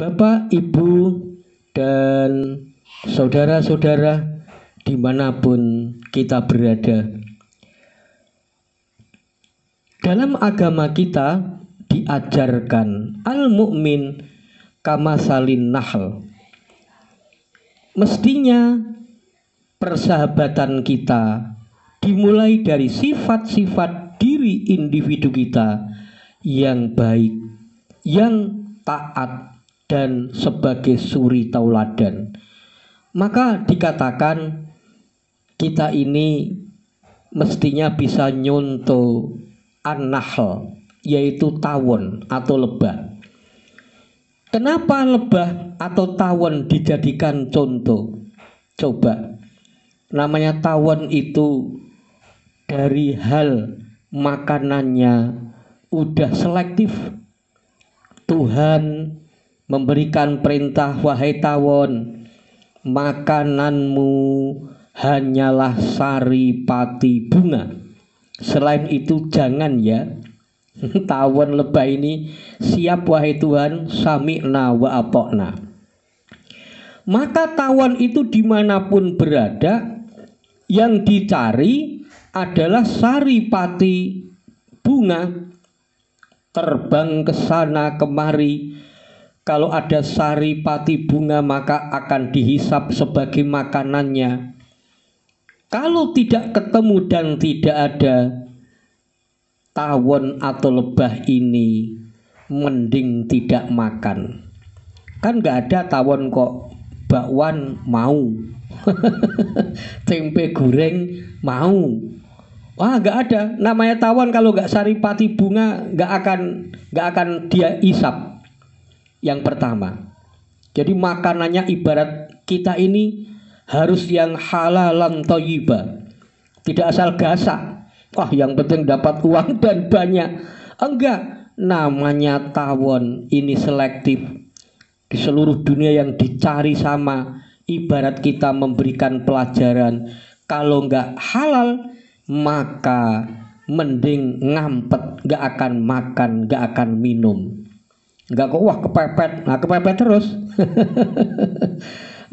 Bapak, Ibu, dan saudara-saudara dimanapun kita berada. Dalam agama kita diajarkan al-mu'min kamasalin nahl. Mestinya persahabatan kita dimulai dari sifat-sifat diri individu kita yang baik, yang taat, dan sebagai suri tauladan. Maka dikatakan kita ini mestinya bisa nyontoh an-nahl, yaitu tawon atau lebah. Kenapa lebah atau tawon dijadikan contoh? Coba, namanya tawon itu dari hal makanannya udah selektif. Tuhan memberikan perintah, wahai tawon, makananmu hanyalah sari pati bunga. Selain itu jangan ya. Tawon lebah ini siap wahai Tuhan, sami'na wa ata'na. Maka tawon itu dimanapun berada, yang dicari adalah sari pati bunga. Terbang ke sana kemari, kalau ada sari pati bunga maka akan dihisap sebagai makanannya. Kalau tidak ketemu dan tidak ada, tawon atau lebah ini mending tidak makan. Kan gak ada tawon kok bakwan mau, tempe goreng mau. Wah, nggak ada. Namanya tawon kalau nggak saripati bunga nggak akan dia isap. Yang pertama. Jadi makanannya ibarat kita ini harus yang halalan thayyibah. Tidak asal gasak. Wah, yang penting dapat uang dan banyak. Enggak. Namanya tawon ini selektif. Di seluruh dunia yang dicari sama. Ibarat kita memberikan pelajaran. Kalau nggak halal, maka mending ngampet, gak akan makan, gak akan minum. Gak kok wah kepepet, nah kepepet terus.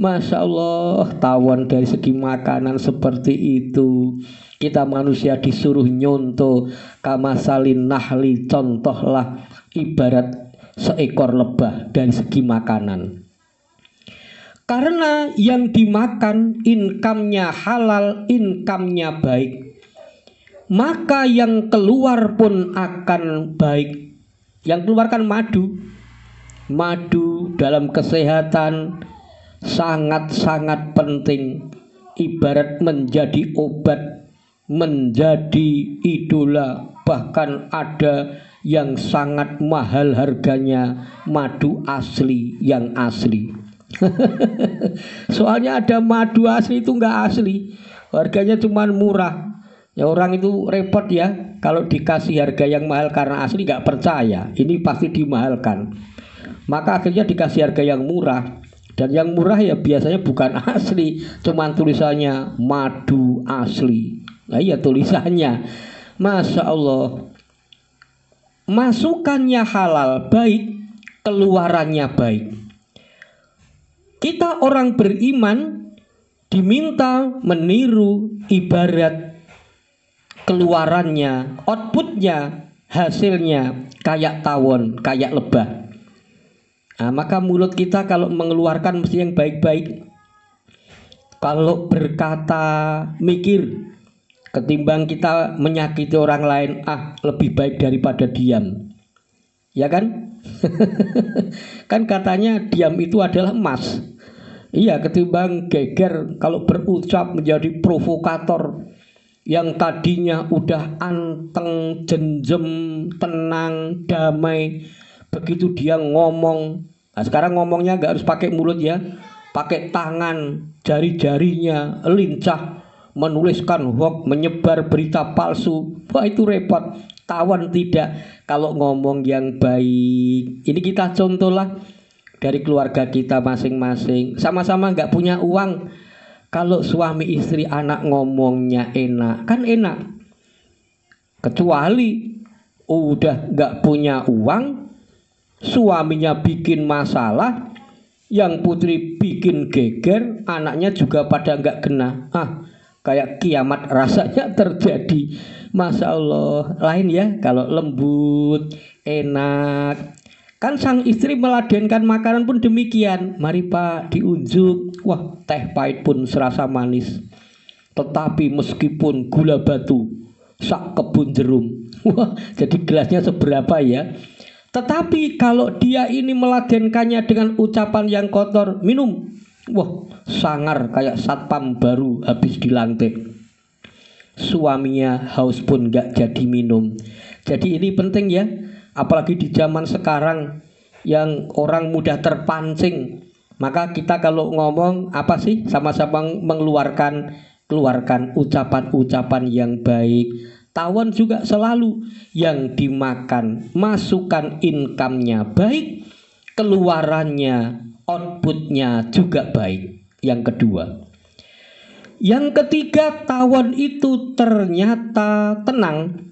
Masya Allah, tawon dari segi makanan seperti itu. Kita manusia disuruh nyontoh kamasalin nahli, contohlah ibarat seekor lebah dari segi makanan. Karena yang dimakan income-nya halal, income-nya baik, maka yang keluar pun akan baik. Yang keluar kan madu. Madu dalam kesehatan sangat-sangat penting. Ibarat menjadi obat, menjadi idola. Bahkan ada yang sangat mahal harganya, madu asli, yang asli. Soalnya ada madu asli itu enggak asli, harganya cuma murah. Ya orang itu repot ya, kalau dikasih harga yang mahal karena asli gak percaya, ini pasti dimahalkan. Maka akhirnya dikasih harga yang murah. Dan yang murah ya biasanya bukan asli, cuman tulisannya madu asli. Nah iya tulisannya. Masya Allah. Masukannya halal baik, keluarannya baik. Kita orang beriman diminta meniru ibarat keluarannya, outputnya, hasilnya kayak tawon, kayak lebah. Nah, maka mulut kita kalau mengeluarkan mesti yang baik-baik. Kalau berkata mikir, ketimbang kita menyakiti orang lain, lebih baik daripada diam. Ya kan? Kan katanya diam itu adalah emas. Iya, ketimbang geger kalau berucap menjadi provokator. Yang tadinya udah anteng, jenjem, tenang, damai, begitu dia ngomong, nah sekarang ngomongnya gak harus pakai mulut ya, pakai tangan, jari-jarinya lincah, menuliskan hoax, menyebar berita palsu. Wah itu repot. Tawon tidak, kalau ngomong yang baik. Ini kita contohlah dari keluarga kita masing-masing. Sama-sama gak punya uang, kalau suami istri anak ngomongnya enak, kan enak. Kecuali udah gak punya uang, suaminya bikin masalah, yang putri bikin geger, anaknya juga pada nggak kena. Kayak kiamat rasanya terjadi. Masya Allah. Lain ya kalau lembut, enak. Kan sang istri meladenkan makanan pun demikian. Mari Pak diunjuk. Wah, teh pahit pun serasa manis. Tetapi meskipun gula batu sak kebun jerum. Wah, jadi gelasnya seberapa ya? Tetapi kalau dia ini meladenkannya dengan ucapan yang kotor, minum. Wah, sangar kayak satpam baru habis dilantik. Suaminya haus pun gak jadi minum. Jadi ini penting ya, apalagi di zaman sekarang yang orang mudah terpancing. Maka kita kalau ngomong apa sih, sama-sama keluarkan ucapan-ucapan yang baik. Tawon juga selalu yang dimakan, masukkan income-nya baik, keluarannya, outputnya juga baik. Yang kedua. Yang ketiga, tawon itu ternyata tenang.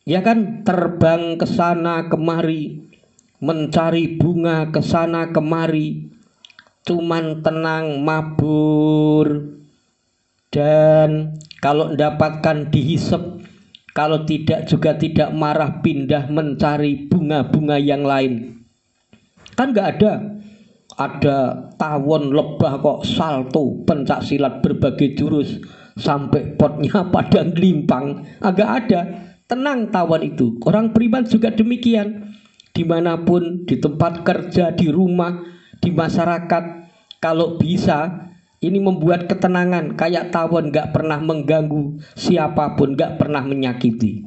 Ya kan, terbang ke sana kemari, mencari bunga ke sana kemari, cuman tenang, mabur. Dan kalau mendapatkan dihisap, kalau tidak juga tidak marah, pindah mencari bunga-bunga yang lain. Kan nggak ada tawon lebah kok salto pencak silat berbagai jurus sampai potnya pada gelimpang. Agak ada, tenang tawon itu. Orang beriman juga demikian. Dimanapun, di tempat kerja, di rumah, di masyarakat, kalau bisa ini membuat ketenangan, kayak tawon gak pernah mengganggu siapapun, gak pernah menyakiti.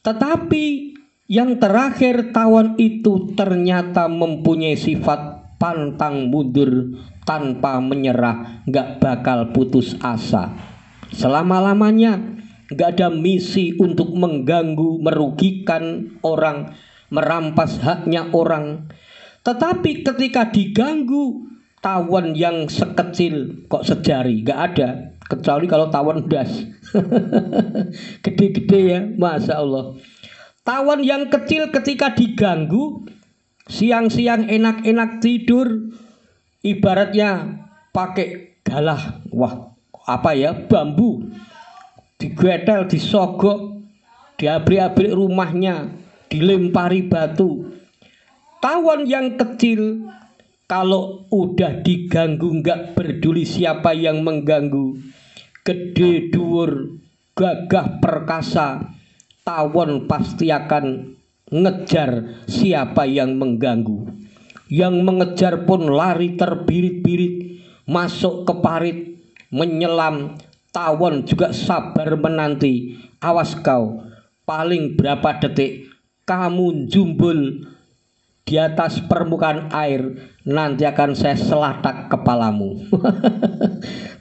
Tetapi yang terakhir, tawon itu ternyata mempunyai sifat pantang mundur tanpa menyerah, gak bakal putus asa. Selama-lamanya gak ada misi untuk mengganggu, merugikan orang, merampas haknya orang. Tetapi ketika diganggu, tawon yang sekecil kok sejari gak ada, kecuali kalau tawon das. Gede-gede ya, Masya Allah. Tawon yang kecil ketika diganggu, siang-siang enak-enak tidur, ibaratnya pakai galah, wah apa ya, bambu, digetel, disogok, diabrik-abrik rumahnya, dilempari batu. Tawon yang kecil kalau udah diganggu nggak peduli siapa yang mengganggu, gede dhuwur, gagah perkasa, tawon pasti akan ngejar siapa yang mengganggu. Yang mengejar pun lari terbirit-birit, masuk ke parit, menyelam. Tawon juga sabar menanti. Awas kau, paling berapa detik kamu jumbul di atas permukaan air, nanti akan saya selatak kepalamu.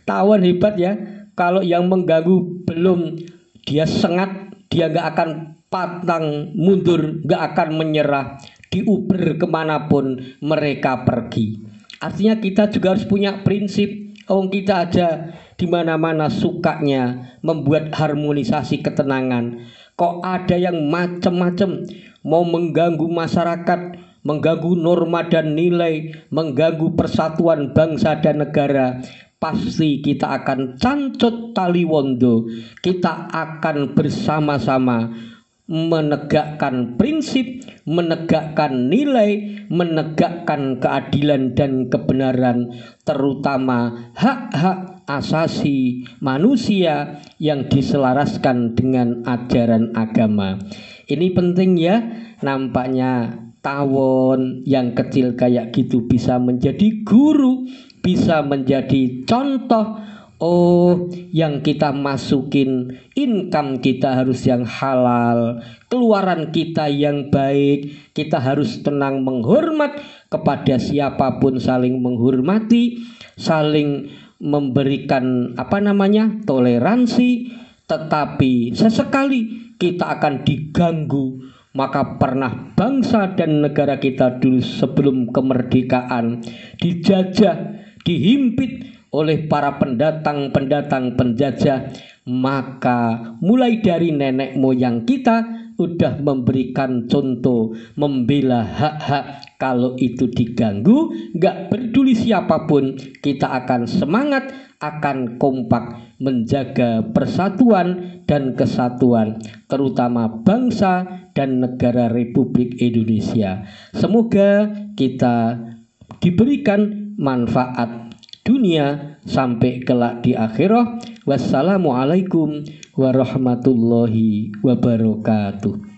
Tawon hebat ya. Kalau yang mengganggu belum dia sengat, dia gak akan pantang mundur, gak akan menyerah. Diuber kemanapun mereka pergi. Artinya kita juga harus punya prinsip. Kita aja di mana-mana sukanya membuat harmonisasi ketenangan. Kok ada yang macam-macam mau mengganggu masyarakat, mengganggu norma dan nilai, mengganggu persatuan bangsa dan negara, pasti kita akan cancut tali wondo. Kita akan bersama-sama menegakkan prinsip, menegakkan nilai, menegakkan keadilan dan kebenaran, terutama hak-hak asasi manusia yang diselaraskan dengan ajaran agama. Ini penting ya. Nampaknya tawon yang kecil kayak gitu bisa menjadi guru, bisa menjadi contoh. Yang kita masukin, income kita harus yang halal, keluaran kita yang baik. Kita harus tenang menghormat kepada siapapun, saling menghormati, saling memberikan toleransi. Tetapi sesekali kita akan diganggu, maka pernah bangsa dan negara kita dulu sebelum kemerdekaan dijajah, dihimpit oleh para pendatang penjajah. Maka mulai dari nenek moyang kita udah memberikan contoh membela hak-hak. Kalau itu diganggu, nggak peduli siapapun, kita akan semangat, akan kompak menjaga persatuan dan kesatuan, terutama bangsa dan negara Republik Indonesia. Semoga kita diberikan manfaat dunia sampai kelak di akhirah. Wassalamualaikum warahmatullahi wabarakatuh.